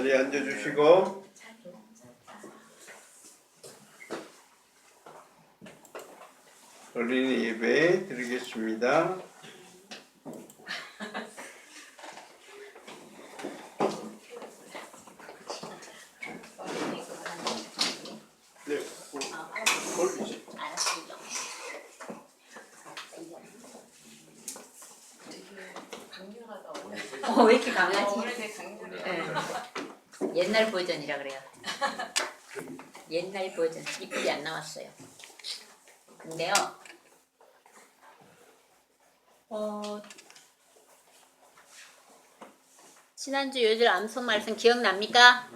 자리에 앉아주시고 어린이 예배 드리겠습니다. 네, 올리지. 왜 이렇게 강하지? 오래돼 강렬해. 네. 옛날 버전이라 그래요. 옛날 버전 이쁘게 안 나왔어요. 근데요, 지난주 요절 암송 말씀 기억납니까?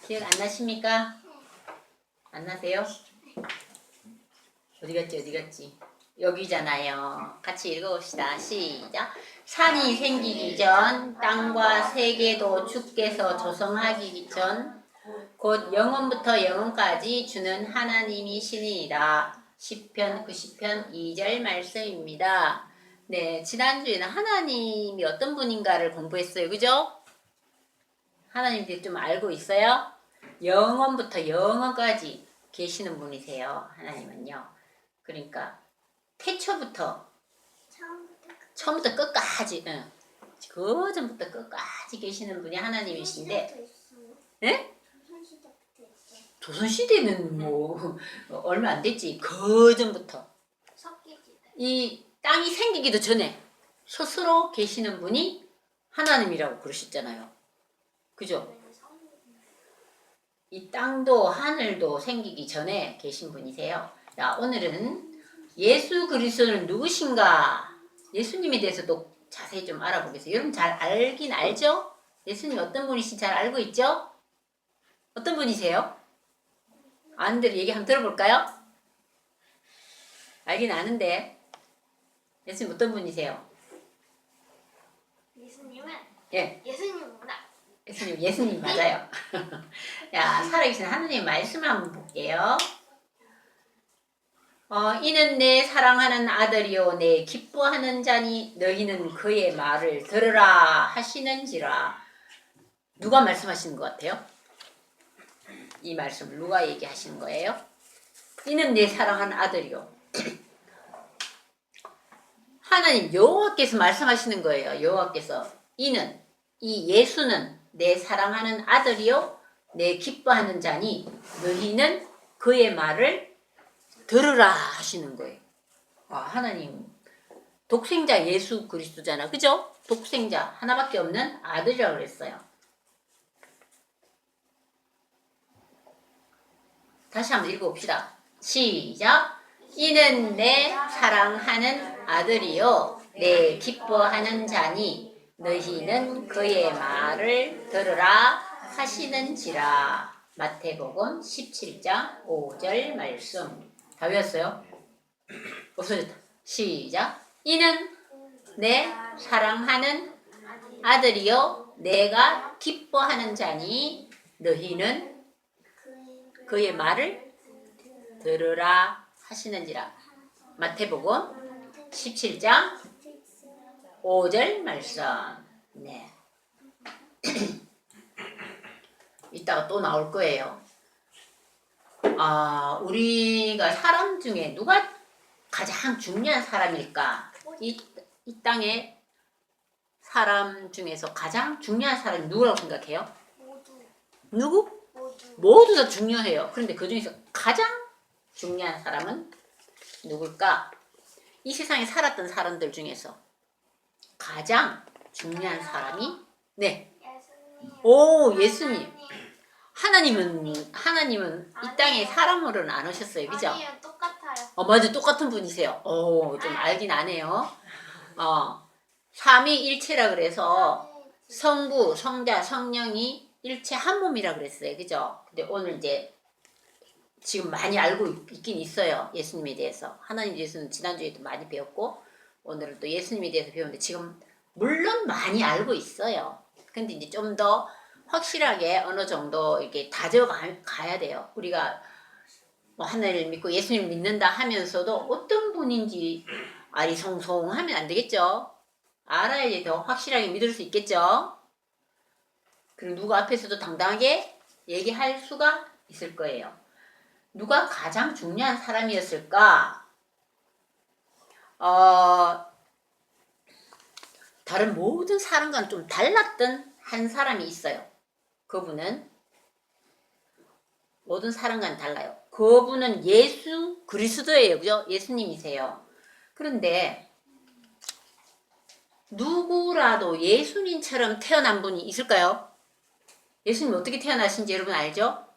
기억 안 나십니까? 안 나세요? 어디 갔지? 어디 갔지? 여기잖아요. 같이 읽어봅시다. 시작. 산이 생기기 전 땅과 세계도 주께서 조성하기 전 곧 영원부터 영원까지 주는 하나님이시니이다. 시편 90편 2절 말씀입니다. 네, 지난주에는 하나님이 어떤 분인가를 공부했어요. 그죠? 하나님 대해 좀 알고 있어요? 영원부터 영원까지 계시는 분이세요. 하나님은요. 그러니까 태초부터 처음부터 끝까지, 그 전부터 끝까지 계시는 분이 하나님이신데, 네? 조선시대는 뭐 얼마 안 됐지. 그 전부터 이 땅이 생기기도 전에 스스로 계시는 분이 하나님이라고 그러셨잖아요. 그죠? 이 땅도 하늘도 생기기 전에 계신 분이세요. 자, 오늘은 예수 그리스도는 누구신가? 예수님에 대해서도 자세히 좀 알아보겠어요. 여러분 잘 알긴 알죠? 예수님 어떤 분이신지 잘 알고 있죠? 어떤 분이세요? 아는 대로 얘기 한번 들어볼까요? 알긴 아는데 예수님 어떤 분이세요? 예수님은 예, 예수님이구나. 예수님 맞아요. 자, 살아계신 하느님 말씀 한번 볼게요. 이는 내 사랑하는 아들이요 내 기뻐하는 자니 너희는 그의 말을 들으라 하시는지라. 누가 말씀하시는 것 같아요? 이 말씀을 누가 얘기하시는 거예요? 이는 내 사랑하는 아들이요. 하나님 여호와께서 말씀하시는 거예요. 여호와께서 이는 이 예수는 내 사랑하는 아들이요 내 기뻐하는 자니 너희는 그의 말을 들으라 하시는 거예요. 하나님 독생자 예수 그리스도잖아. 그죠? 독생자 하나밖에 없는 아들이라고 그랬어요. 다시 한번 읽어봅시다. 시작. 이는 내 사랑하는 아들이요 내 기뻐하는 자니 너희는 그의 말을 들으라 하시는지라. 마태복음 17장 5절 말씀. 다 외웠어요? 없어졌다. 시작. 이는 내 사랑하는 아들이요 내가 기뻐하는 자니 너희는 그의 말을 들으라 하시는지라. 마태복음 17장 5절 말씀. 네. 이따가 또 나올 거예요. 우리가 사람 중에 누가 가장 중요한 사람일까? 이 땅에 사람 중에서 가장 중요한 사람이 누구라고 생각해요? 누구? 모두 다 중요해요. 그런데 그 중에서 가장 중요한 사람은 누굴까? 이 세상에 살았던 사람들 중에서 가장 중요한 사람이 예수님. 하나님은 이 땅에 사람으로는 안 오셨어요. 그죠? 아니요, 똑같아요. 맞아. 똑같은 분이세요. 좀 알긴 아네요. 삼위일체라 그래서 성부, 성자, 성령이 일체 한 몸이라 그랬어요. 그죠? 근데 오늘 이제 지금 많이 알고 있긴 있어요. 예수님에 대해서. 하나님 예수는 지난주에도 많이 배웠고 오늘은 또 예수님에 대해서 배우는데 지금 물론 많이 알고 있어요. 근데 이제 좀 더 확실하게 어느 정도 이렇게 다져가야 돼요. 우리가 뭐 하나님을 믿고 예수님을 믿는다 하면서도 어떤 분인지 아리송송하면 안 되겠죠? 알아야지 더 확실하게 믿을 수 있겠죠? 그리고 누구 앞에서도 당당하게 얘기할 수가 있을 거예요. 누가 가장 중요한 사람이었을까? 다른 모든 사람과는 좀 달랐던 한 사람이 있어요. 그분은 모든 사람과는 달라요. 그분은 예수 그리스도예요. 그죠? 예수님이세요. 그런데 누구라도 예수님처럼 태어난 분이 있을까요? 예수님 어떻게 태어나신지 여러분 알죠?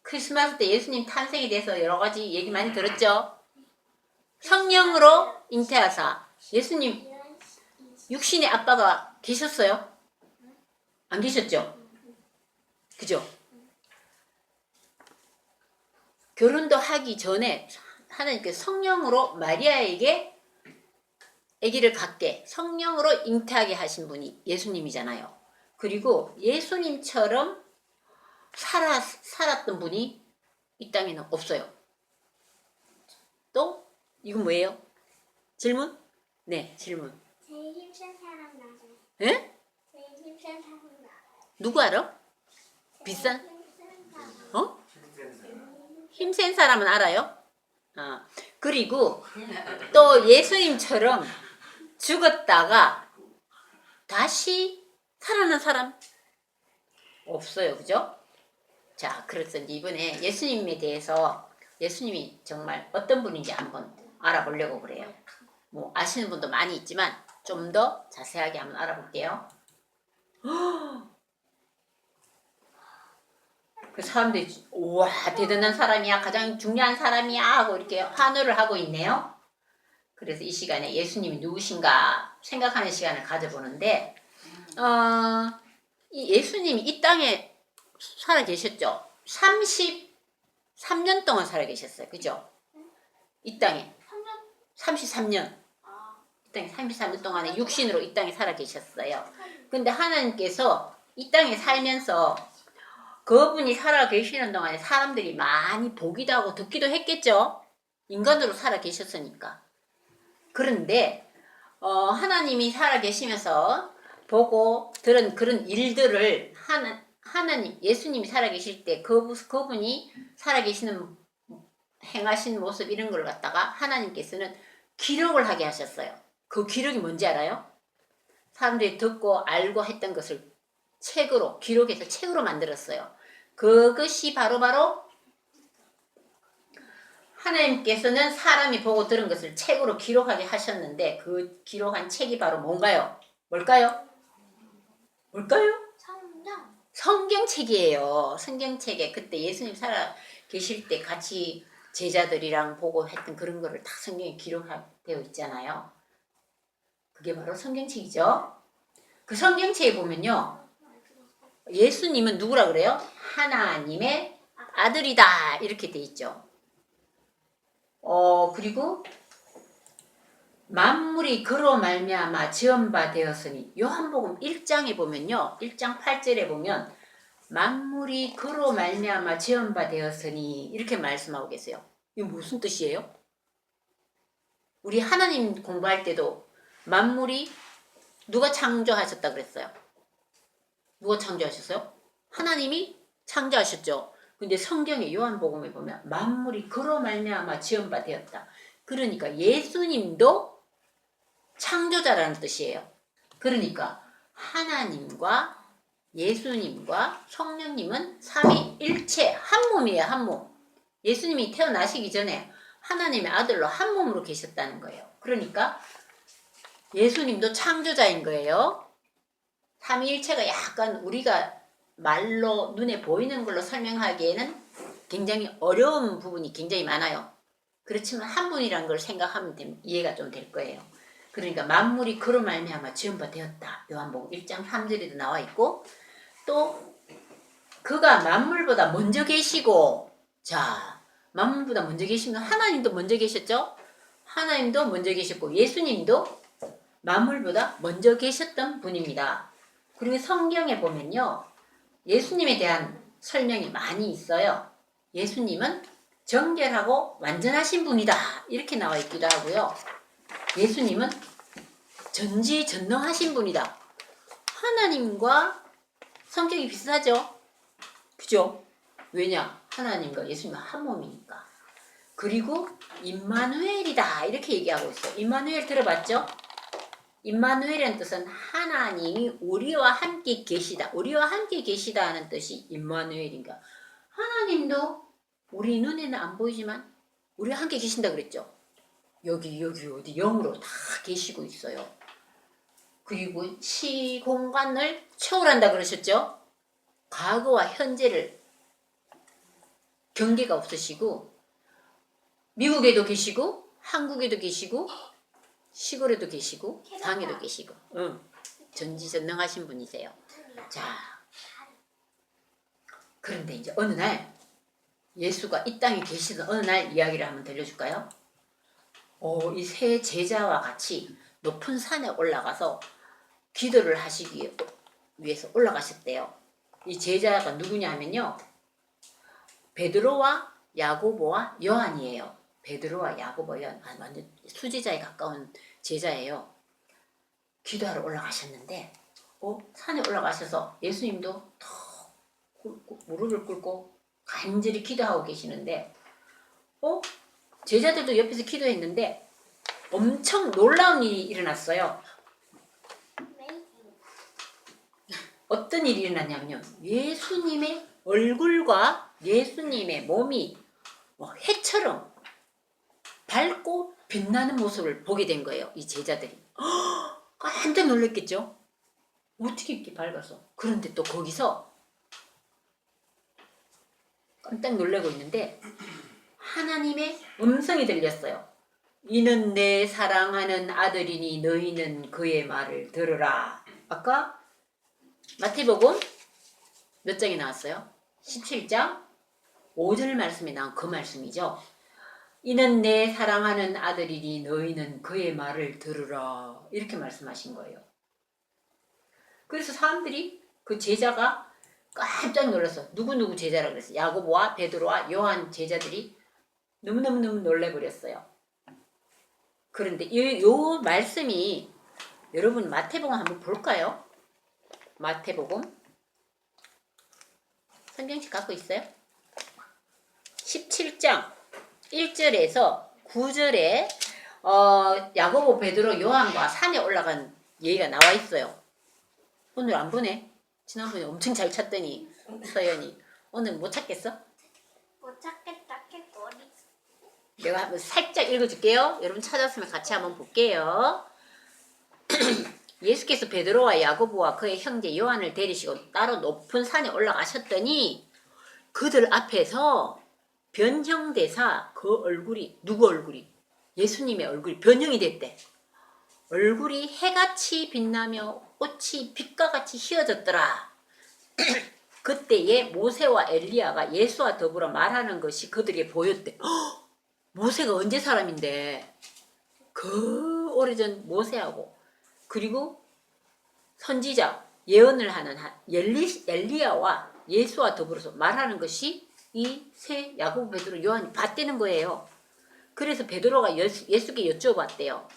크리스마스 때 예수님 탄생에 대해서 여러 가지 얘기 많이 들었죠? 성령으로 잉태하사. 예수님 육신의 아빠가 계셨어요? 안 계셨죠? 그죠? 결혼도 하기 전에 하나님께서 성령으로 마리아에게 아기를 갖게 성령으로 잉태하게 하신 분이 예수님이잖아요. 그리고 예수님처럼 살았던 분이 이 땅에는 없어요. 또 이건 뭐예요? 질문? 네, 질문. 제일 힘센 사람 나죠. 예? 제일 힘센 사람 나. 누구 알아? 비싼? 힘센 사람. 어? 힘센 사람은 알아요? 그리고 또 예수님처럼 죽었다가 다시 살아난 사람 없어요. 그죠? 자, 그래서 이번에 예수님에 대해서 예수님이 정말 어떤 분인지 한번 알아보려고 그래요. 뭐 아시는 분도 많이 있지만 좀 더 자세하게 한번 알아볼게요. 그 사람들이 우와 대단한 사람이야, 가장 중요한 사람이야 하고 이렇게 환호를 하고 있네요. 그래서 이 시간에 예수님이 누구신가 생각하는 시간을 가져보는데 이 예수님이 이 땅에 살아 계셨죠. 33년 동안 살아 계셨어요. 그죠? 이 땅에 33년 이 땅에 33년 동안에 육신으로 이 땅에 살아 계셨어요. 근데 하나님께서 이 땅에 살면서 그분이 살아 계시는 동안에 사람들이 많이 보기도 하고 듣기도 했겠죠. 인간으로 살아 계셨으니까. 그런데 하나님이 살아 계시면서 보고 들은 그런 일들을 하나님 예수님이 살아 계실 때 그분이 살아 계시는 행하신 모습 이런 걸 갖다가 하나님께서는 기록을 하게 하셨어요. 그 기록이 뭔지 알아요? 사람들이 듣고 알고 했던 것을 책으로 기록해서 책으로 만들었어요. 그것이 바로 하나님께서는 사람이 보고 들은 것을 책으로 기록하게 하셨는데 그 기록한 책이 바로 뭔가요? 뭘까요? 성경. 성경책이에요. 성경책에 그때 예수님 살아 계실 때 같이 제자들이랑 보고 했던 그런 거를 다 성경에 기록되어 있잖아요. 그게 바로 성경책이죠. 그 성경책에 보면요. 예수님은 누구라 그래요? 하나님의 아들이다 이렇게 돼 있죠. 그리고 만물이 그로 말미암아 지은 바 되었으니 요한복음 1장에 보면요. 1장 8절에 보면 만물이 그로 말미암아 지은 바 되었으니 이렇게 말씀하고 계세요. 이게 무슨 뜻이에요? 우리 하나님 공부할 때도 만물이 누가 창조하셨다 그랬어요? 누가 창조하셨어요? 하나님이 창조하셨죠. 근데 성경의 요한복음에 보면 만물이 그로 말미암아 지은 바 되었다. 그러니까 예수님도 창조자라는 뜻이에요. 그러니까 하나님과 예수님과 성령님은 삼위일체 한 몸이에요. 한 몸. 예수님이 태어나시기 전에 하나님의 아들로 한 몸으로 계셨다는 거예요. 그러니까 예수님도 창조자인 거예요. 삼위일체가 약간 우리가 말로 눈에 보이는 걸로 설명하기에는 굉장히 어려운 부분이 굉장히 많아요. 그렇지만 한 분이라는 걸 생각하면 이해가 좀 될 거예요. 그러니까 만물이 그로 말미암아 지은 바 되었다. 요한복음 1장 3절에도 나와 있고 또 그가 만물보다 먼저 계시고 자 만물보다 먼저 계신 건 하나님도 먼저 계셨죠. 하나님도 먼저 계셨고 예수님도 만물보다 먼저 계셨던 분입니다. 그리고 성경에 보면요. 예수님에 대한 설명이 많이 있어요. 예수님은 정결하고 완전하신 분이다. 이렇게 나와 있기도 하고요. 예수님은 전지전능하신 분이다. 하나님과 성격이 비슷하죠? 그죠? 왜냐? 하나님과 예수님은 한 몸이니까. 그리고 임마누엘이다 이렇게 얘기하고 있어요. 임마누엘 들어봤죠? 임마누엘이라는 뜻은 하나님이 우리와 함께 계시다. 우리와 함께 계시다 하는 뜻이 임마누엘인가. 하나님도 우리 눈에는 안 보이지만 우리와 함께 계신다 그랬죠. 여기 어디 영으로 다 계시고 있어요. 그리고 시공간을 초월한다 그러셨죠. 과거와 현재를 경계가 없으시고 미국에도 계시고 한국에도 계시고 시골에도 계시고 방에도 계시고 전지전능하신 분이세요. 자, 그런데 이제 어느 날 예수가 이 땅에 계시던 어느 날 이야기를 한번 들려줄까요? 이 세 제자와 같이 높은 산에 올라가서 기도를 하시기 위해서 올라가셨대요. 이 제자가 누구냐 하면요, 베드로와 야고보와 요한이에요. 베드로와 야고보, 요한, 완전 수제자에 가까운 제자예요. 기도하러 올라가셨는데 산에 올라가셔서 예수님도 턱 무릎을 꿇고 간절히 기도하고 계시는데 제자들도 옆에서 기도했는데 엄청 놀라운 일이 일어났어요. 어떤 일이 일어났냐면 예수님의 얼굴과 예수님의 몸이 해처럼 밝고 빛나는 모습을 보게 된 거예요. 이 제자들이 깜짝 놀랐겠죠. 어떻게 이렇게 밝아서. 그런데 또 거기서 깜짝 놀라고 있는데 하나님의 음성이 들렸어요. 이는 내 사랑하는 아들이니 너희는 그의 말을 들으라. 아까 마태복음 몇 장에 나왔어요? 17장 5절 말씀에 나온 그 말씀이죠. 이는 내 사랑하는 아들이니 너희는 그의 말을 들으라. 이렇게 말씀하신 거예요. 그래서 사람들이 그 제자가 깜짝 놀라서 누구 제자라 그랬어요. 야고보와 베드로와 요한 제자들이 너무너무 놀래버렸어요. 그런데 이 말씀이 여러분 마태복음 한번 볼까요? 마태복음 성경책 갖고 있어요? 17장 1절에서 9절에 야고보, 베드로, 요한과 산에 올라간 얘기가 나와 있어요. 오늘 안 보네. 지난번에 엄청 잘 찾더니 서연이 오늘 못 찾겠어? 못 찾겠다 개꼬리. 내가 한번 살짝 읽어줄게요. 여러분 찾았으면 같이 한번 볼게요. 예수께서 베드로와 야고보와 그의 형제 요한을 데리시고 따로 높은 산에 올라가셨더니 그들 앞에서 변형되사 그 얼굴이, 누구 얼굴이? 예수님의 얼굴이 변형이 됐대. 얼굴이 해같이 빛나며 꽃이 빛과 같이 휘어졌더라. 그때에 모세와 엘리야가 예수와 더불어 말하는 것이 그들에게 보였대. 모세가 언제 사람인데 그 오래전 모세하고 그리고 선지자 예언을 하는 엘리야와 예수와 더불어서 말하는 것이 이 세 야고보, 베드로, 요한이 봤다는 거예요. 그래서 베드로가 예수께 여쭤봤대요.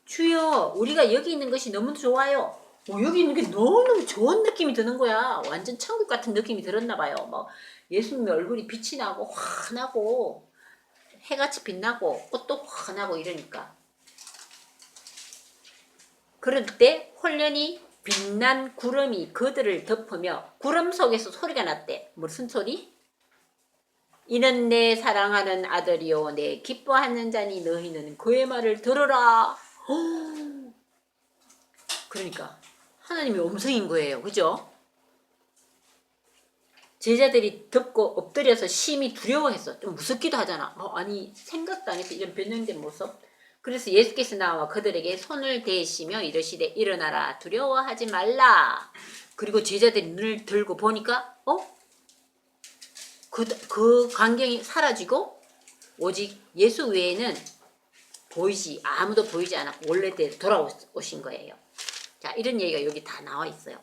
주여, 우리가 여기 있는 것이 너무 좋아요. 여기 있는 게 너무너무 좋은 느낌이 드는 거야. 완전 천국 같은 느낌이 들었나 봐요. 예수님의 얼굴이 빛이 나고 환하고 해같이 빛나고 꽃도 환하고 이러니까. 그럴 때 홀련히 빛난 구름이 그들을 덮으며 구름 속에서 소리가 났대. 무슨 소리? 이는 내 사랑하는 아들이요 내 기뻐하는 자니 너희는 그의 말을 들으라. 그러니까 하나님의 음성인 거예요. 그죠? 제자들이 듣고 엎드려서 심히 두려워했어. 좀 무섭기도 하잖아. 아니 생각도 안 했어. 이런 변형된 모습. 그래서 예수께서 나와 그들에게 손을 대시며 이르시되 일어나라 두려워하지 말라. 그리고 제자들이 눈을 들고 보니까 그 광경이 사라지고 오직 예수 외에는 아무도 보이지 않았고 원래대로 돌아오신 거예요. 자, 이런 얘기가 여기 다 나와 있어요.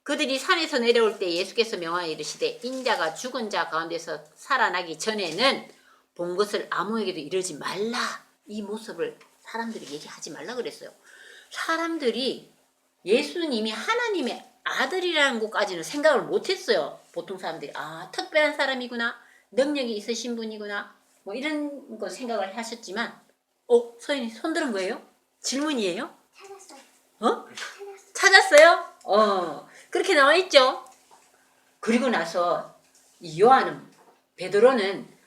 그들이 산에서 내려올 때 예수께서 명하여 이르시되 인자가 죽은 자 가운데서 살아나기 전에는 본 것을 아무에게도 이르지 말라. 이 모습을 사람들이 얘기하지 말라 그랬어요. 사람들이 예수님이 하나님의 아들이라는 것까지는 생각을 못했어요. 보통 사람들이 특별한 사람이구나, 능력이 있으신 분이구나, 뭐 이런 거 생각을 하셨지만, 서인이 손 들은 거예요? 질문이에요? 찾았어요. 어? 찾았어요. 찾았어요? 그렇게 나와 있죠. 그리고 나서 이 베드로는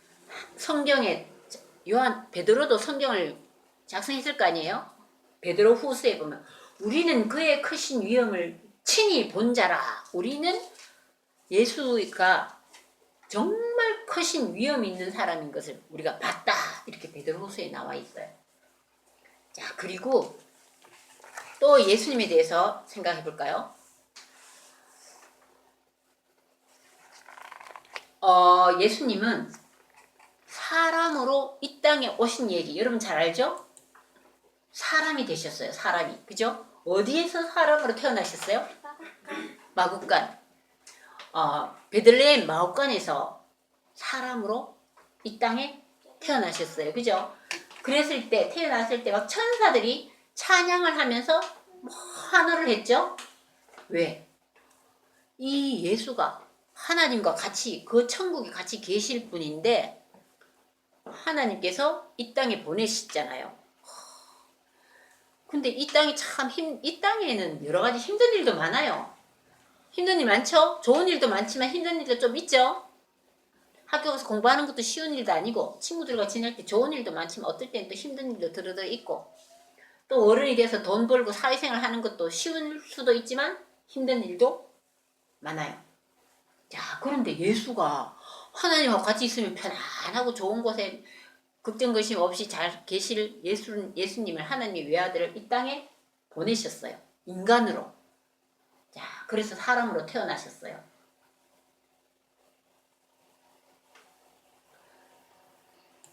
베드로도 성경을 작성했을 거 아니에요? 베드로 후서에 보면 우리는 그의 크신 위엄을 친히 본 자라. 우리는 예수가 정말 크신 위엄이 있는 사람인 것을 우리가 봤다. 이렇게 베드로 후서에 나와 있어요. 자, 그리고 또 예수님에 대해서 생각해 볼까요? 예수님은 사람으로 이 땅에 오신 얘기 여러분 잘 알죠? 사람이 되셨어요. 사람이. 그죠? 어디에서 사람으로 태어나셨어요? 마국간. 베들레헴 마국간에서 사람으로 이 땅에 태어나셨어요. 그죠? 태어났을 때 막 천사들이 찬양을 하면서 환호를 했죠? 왜? 이 예수가 하나님과 같이 그 천국에 같이 계실 분인데 하나님께서 이 땅에 보내시잖아요. 근데 이 땅에는 여러 가지 힘든 일도 많아요. 힘든 일 많죠? 좋은 일도 많지만 힘든 일도 좀 있죠? 학교 가서 공부하는 것도 쉬운 일도 아니고 친구들과 지낼 때 좋은 일도 많지만 어떨 때는 또 힘든 일도 들어들 있고 또 어른이 돼서 돈 벌고 사회생활 하는 것도 쉬운 수도 있지만 힘든 일도 많아요. 자, 그런데 예수가 하나님하고 같이 있으면 편안하고 좋은 곳에 걱정 근심 없이 잘 계실 예수님을 하나님의 외아들을 이 땅에 보내셨어요. 인간으로. 자, 그래서 사람으로 태어나셨어요.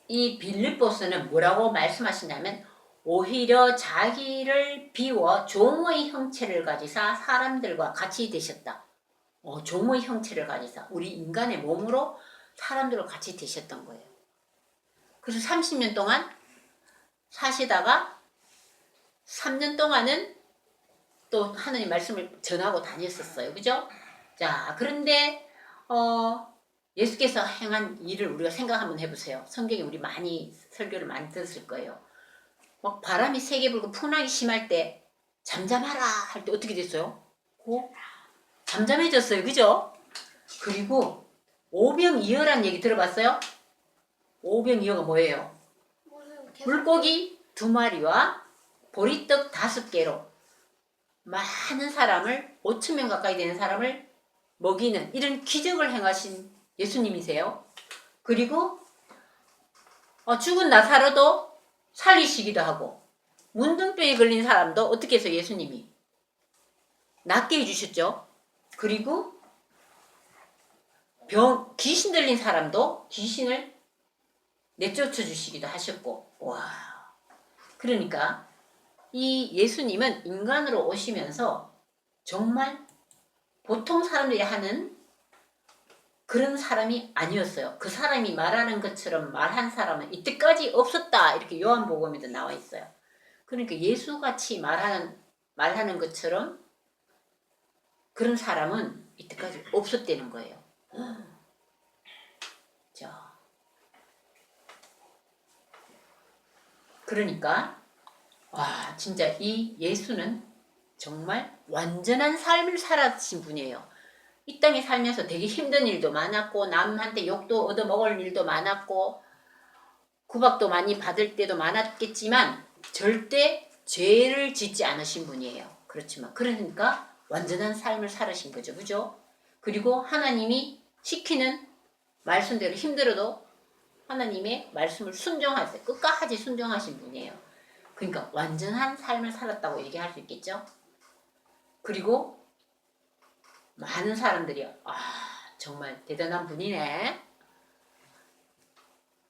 이 빌립보서는 뭐라고 말씀하시냐면 오히려 자기를 비워 종의 형체를 가지사 사람들과 같이 되셨다. 종의 형체를 가지사 우리 인간의 몸으로 사람들과 같이 되셨던 거예요. 그래서 30년 동안 사시다가 3년 동안은 또 하나님 말씀을 전하고 다녔었어요. 그죠? 자, 그런데 예수께서 행한 일을 우리가 생각 한번 해보세요. 성경에 우리 설교를 많이 들었을 거예요. 막 바람이 세게 불고 풍랑이 심할 때 잠잠하라 할 때 어떻게 됐어요? 잠잠해졌어요. 그죠? 그리고 오병이어란 얘기 들어봤어요? 오병이어가 뭐예요? 물고기 2마리와 보리떡 5개로 많은 사람을 5,000명 가까이 되는 사람을 먹이는 이런 기적을 행하신 예수님이세요. 그리고 죽은 나사로도 살리시기도 하고 문둥병에 걸린 사람도 어떻게 해서 예수님이 낫게 해주셨죠. 그리고 귀신 들린 사람도 귀신을 내쫓아 주시기도 하셨고 와, 그러니까 이 예수님은 인간으로 오시면서 정말 보통 사람들이 하는 그런 사람이 아니었어요. 그 사람이 말하는 것처럼 말한 사람은 이때까지 없었다. 이렇게 요한복음에도 나와 있어요. 그러니까 예수같이 말하는 것처럼 그런 사람은 이때까지 없었다는 거예요. 자, 그러니까 진짜 이 예수는 정말 완전한 삶을 살아신 분이에요. 이 땅에 살면서 되게 힘든 일도 많았고 남한테 욕도 얻어먹을 일도 많았고 구박도 많이 받을 때도 많았겠지만 절대 죄를 짓지 않으신 분이에요. 그렇지만 그러니까 완전한 삶을 살으신 거죠. 그죠? 그리고 하나님이 시키는 말씀대로 힘들어도 하나님의 말씀을 순종하세요. 끝까지 순종하신 분이에요. 그러니까 완전한 삶을 살았다고 얘기할 수 있겠죠. 그리고 많은 사람들이 정말 대단한 분이네.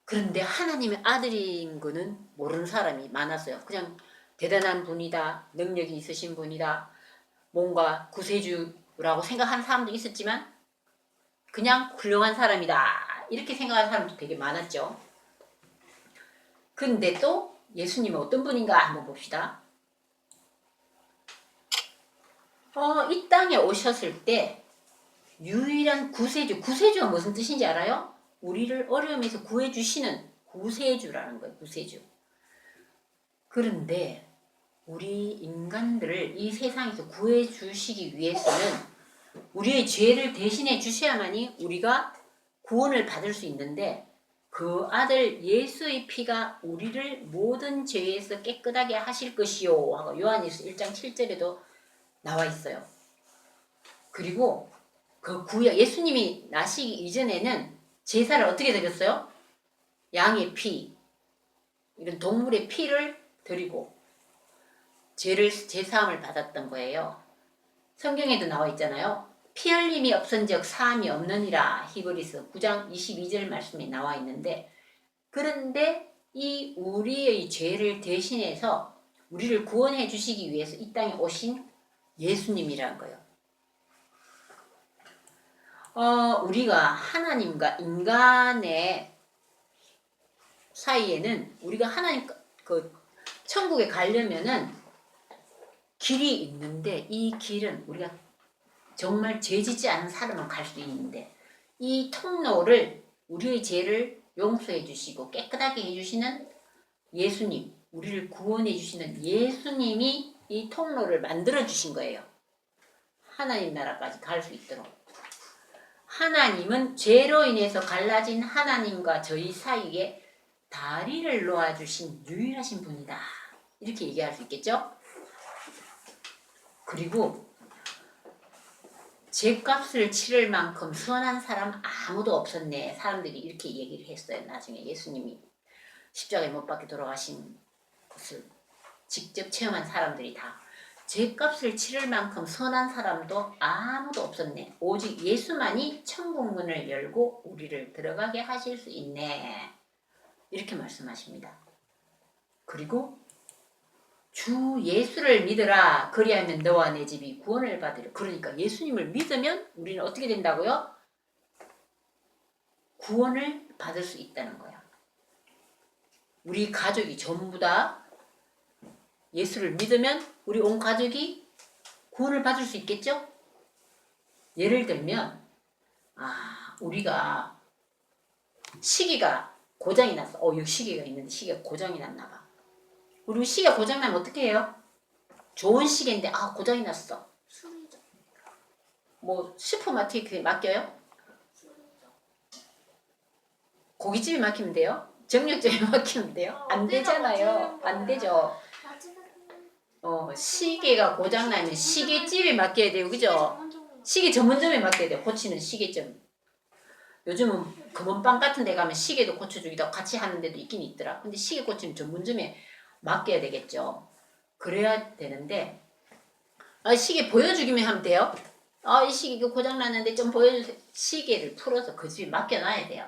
그런데 하나님의 아들인 거는 모르는 사람이 많았어요. 그냥 대단한 분이다, 능력이 있으신 분이다, 뭔가 구세주라고 생각하는 사람도 있었지만 그냥 훌륭한 사람이다 이렇게 생각하는 사람도 되게 많았죠. 근데 또 예수님은 어떤 분인가 한번 봅시다. 이 땅에 오셨을 때 유일한 구세주가 무슨 뜻인지 알아요? 우리를 어려움에서 구해주시는 구세주라는 거예요. 구세주. 그런데 우리 인간들을 이 세상에서 구해주시기 위해서는 우리의 죄를 대신해 주셔야만이 우리가 구원을 받을 수 있는데, 그 아들 예수의 피가 우리를 모든 죄에서 깨끗하게 하실 것이요 하고 요한일서 1장 7절에도 나와 있어요. 그리고 그 구약 예수님이 나시기 이전에는 제사를 어떻게 드렸어요? 양의 피, 이런 동물의 피를 드리고 제사함을 받았던 거예요. 성경에도 나와 있잖아요. 피 흘림이 없은즉 사함이 없느니라. 히브리서 9장 22절 말씀이 나와 있는데, 그런데 이 우리의 죄를 대신해서 우리를 구원해 주시기 위해서 이 땅에 오신 예수님이라는 거예요. 우리가 하나님과 인간의 사이에는, 우리가 하나님 천국에 가려면은 길이 있는데, 이 길은 우리가 정말 죄 짓지 않은 사람은 갈 수 있는데, 이 통로를, 우리의 죄를 용서해 주시고 깨끗하게 해주시는 예수님, 우리를 구원해 주시는 예수님이 이 통로를 만들어 주신 거예요. 하나님 나라까지 갈 수 있도록. 하나님은 죄로 인해서 갈라진 하나님과 저희 사이에 다리를 놓아주신 유일하신 분이다. 이렇게 얘기할 수 있겠죠? 그리고 죄값을 치를 만큼 선한 사람 아무도 없었네. 사람들이 이렇게 얘기를 했어요. 나중에 예수님이 십자가에 못 박혀 돌아가신 것을 직접 체험한 사람들이 다 죄값을 치를 만큼 선한 사람도 아무도 없었네. 오직 예수만이 천국문을 열고 우리를 들어가게 하실 수 있네. 이렇게 말씀하십니다. 그리고 주 예수를 믿으라. 그리하면 너와 내 집이 구원을 받으리라. 그러니까 예수님을 믿으면 우리는 어떻게 된다고요? 구원을 받을 수 있다는 거야. 우리 가족이 전부 다 예수를 믿으면 우리 온 가족이 구원을 받을 수 있겠죠? 예를 들면 우리가 시계가 고장이 났어. 여기 시계가 있는데 시계가 고장이 났나 봐. 우리 시계가 고장나면 어떻게 해요? 좋은 시계인데 고장이 났어. 수리죠. 뭐 슈퍼마켓에 맡겨요? 고깃집에 맡기면 돼요? 정육점에 맡기면 돼요? 안 되잖아요. 안 되죠. 시계가 고장나면 시계집에 맡겨야 돼요. 그죠? 시계 전문점에 맡겨야 돼요. 고치는 시계점. 요즘은 금은방 같은 데 가면 시계도 고쳐주기도 하고 같이 하는 데도 있긴 있더라. 근데 시계 고치는 전문점에 맡겨야 되겠죠. 그래야 되는데 시계 보여주기만 하면 돼요. 이 시계 고장났는데 좀 보여주세요. 시계를 풀어서 그 집에 맡겨놔야 돼요.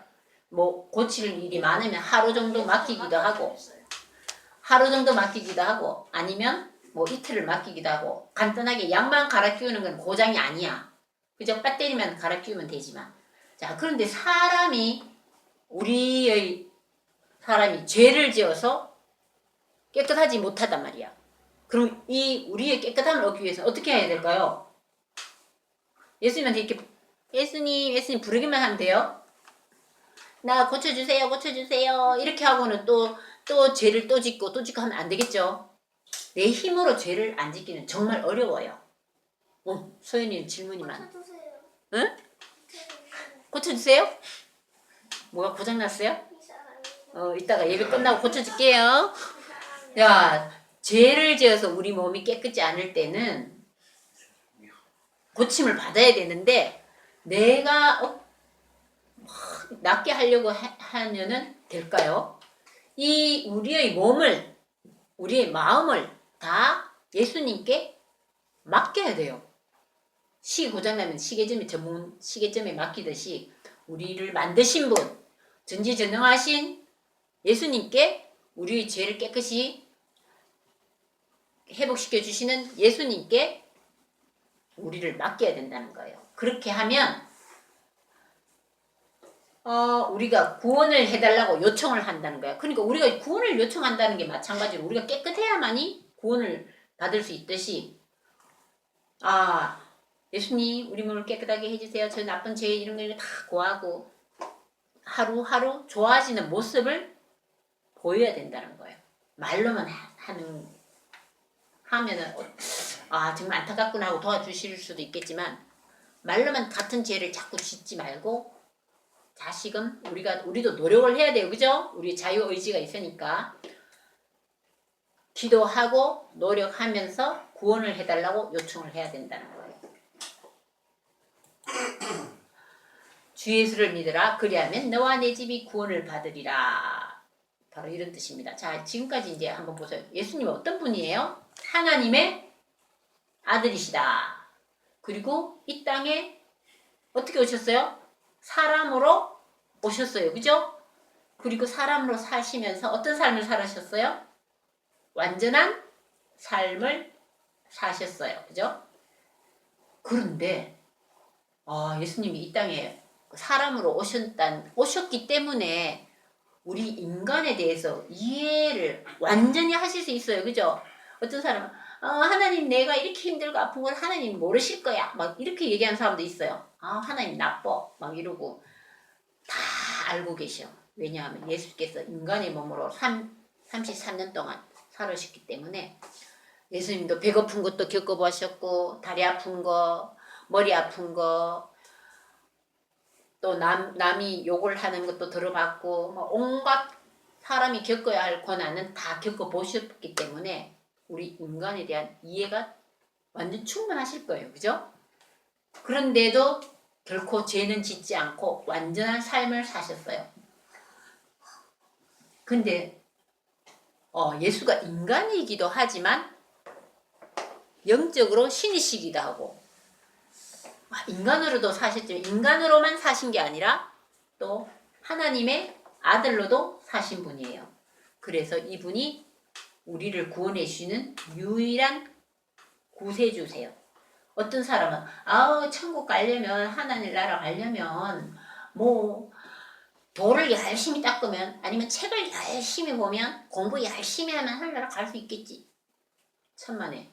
뭐 고칠 일이 많으면 하루 정도 맡기기도 하고 아니면 뭐 이틀을 맡기기도 하고, 간단하게 양만 갈아 끼우는 건 고장이 아니야. 그죠? 배터리만 갈아 끼우면 되지만. 자, 그런데 우리의 사람이 죄를 지어서 깨끗하지 못하단 말이야. 그럼 이 우리의 깨끗함을 얻기 위해서 어떻게 해야 될까요? 예수님한테 이렇게 예수님 부르기만 하면 돼요? 나 고쳐주세요 이렇게 하고는 또 죄를 또 짓고 하면 안 되겠죠? 내 힘으로 죄를 안 짓기는 정말 어려워요. 소연이는 질문이 많아. 고쳐주세요. 응? 고쳐주세요? 뭐가 고장났어요? 이따가 예배 끝나고 고쳐줄게요. 야, 죄를 지어서 우리 몸이 깨끗지 않을 때는 고침을 받아야 되는데, 내가 낫게 하려고 하면은 될까요? 우리의 몸을, 우리의 마음을 다 예수님께 맡겨야 돼요. 시계 고장나면 전문 시계점에 맡기듯이 우리를 만드신 분, 전지전능하신 예수님께, 우리의 죄를 깨끗이 회복시켜 주시는 예수님께 우리를 맡겨야 된다는 거예요. 그렇게 하면 우리가 구원을 해달라고 요청을 한다는 거야. 그러니까 우리가 구원을 요청한다는 게 마찬가지로 우리가 깨끗해야만이 구원을 받을 수 있듯이, 아, 예수님 우리 몸을 깨끗하게 해주세요. 저 나쁜 죄 이런 거 다 고하고 하루하루 좋아지는 모습을 보여야 된다는 거예요. 말로만 하면은 정말 안타깝구나 하고 도와주실 수도 있겠지만 말로만 같은 죄를 자꾸 짓지 말고 다시금 우리도 노력을 해야 돼요. 그죠? 우리 자유의지가 있으니까 기도하고 노력하면서 구원을 해달라고 요청을 해야 된다는 거예요. 주 예수를 믿으라. 그리하면 너와 내 집이 구원을 받으리라. 바로 이런 뜻입니다. 자, 지금까지 이제 한번 보세요. 예수님은 어떤 분이에요? 하나님의 아들이시다. 그리고 이 땅에 어떻게 오셨어요? 사람으로 오셨어요. 그죠? 그리고 사람으로 사시면서 어떤 삶을 살으셨어요? 완전한 삶을 사셨어요. 그죠? 그런데 예수님이 이 땅에 사람으로 오셨기 때문에 우리 인간에 대해서 이해를 완전히 하실 수 있어요. 그죠? 어떤 사람은 하나님 내가 이렇게 힘들고 아픈 건 하나님 모르실 거야. 막 이렇게 얘기하는 사람도 있어요. 하나님 나빠. 막 이러고 다 알고 계셔. 왜냐하면 예수께서 인간의 몸으로 33년 동안 살으셨기 때문에 예수님도 배고픈 것도 겪어보셨고 다리 아픈 거, 머리 아픈 거, 또 남이 욕을 하는 것도 들어봤고 온갖 사람이 겪어야 할 고난은 다 겪어보셨기 때문에 우리 인간에 대한 이해가 완전 충분하실 거예요. 그죠? 그런데도 결코 죄는 짓지 않고 완전한 삶을 사셨어요. 근데 예수가 인간이기도 하지만 영적으로 신이시기도 하고 인간으로도 사셨지만 인간으로만 사신 게 아니라 또 하나님의 아들로도 사신 분이에요. 그래서 이분이 우리를 구원해 주시는 유일한 구세주세요. 어떤 사람은 천국 가려면 하나님 나라 가려면 돌을 열심히 닦으면 아니면 책을 열심히 보면 공부 열심히 하면 하늘나라 갈 수 있겠지. 천만에.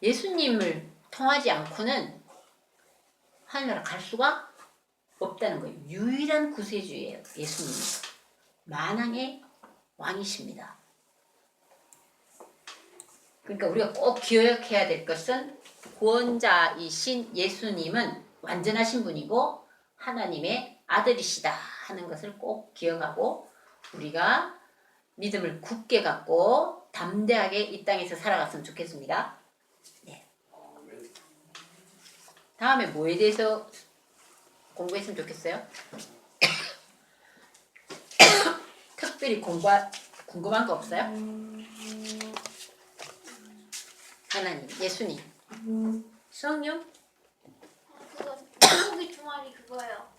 예수님을 통하지 않고는 하늘나라 갈 수가 없다는 거예요. 유일한 구세주예요. 예수님이. 만왕의 왕이십니다. 그러니까 우리가 꼭 기억해야 될 것은 구원자이신 예수님은 완전하신 분이고 하나님의 아들이시다 하는 것을 꼭 기억하고 우리가 믿음을 굳게 갖고 담대하게 이 땅에서 살아갔으면 좋겠습니다. 네. 다음에 뭐에 대해서 공부했으면 좋겠어요? 특별히 궁금한 거 없어요? 하나님, 예수님, 성령? 그거 물고기 두 마리 그거예요.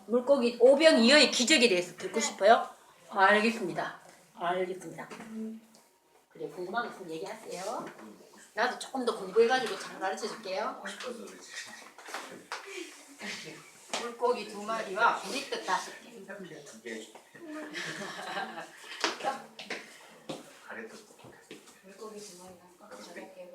물고기 오병이어의 기적에 대해서 듣고 싶어요? 알겠습니다. 그래, 궁금한 거 있으면 얘기하세요. 나도 조금 더 공부해가지고 잘 가르쳐 줄게요. 물고기 2마리와 우리뜻 5개. 물고기 2마리랑 꽉 잡아개로.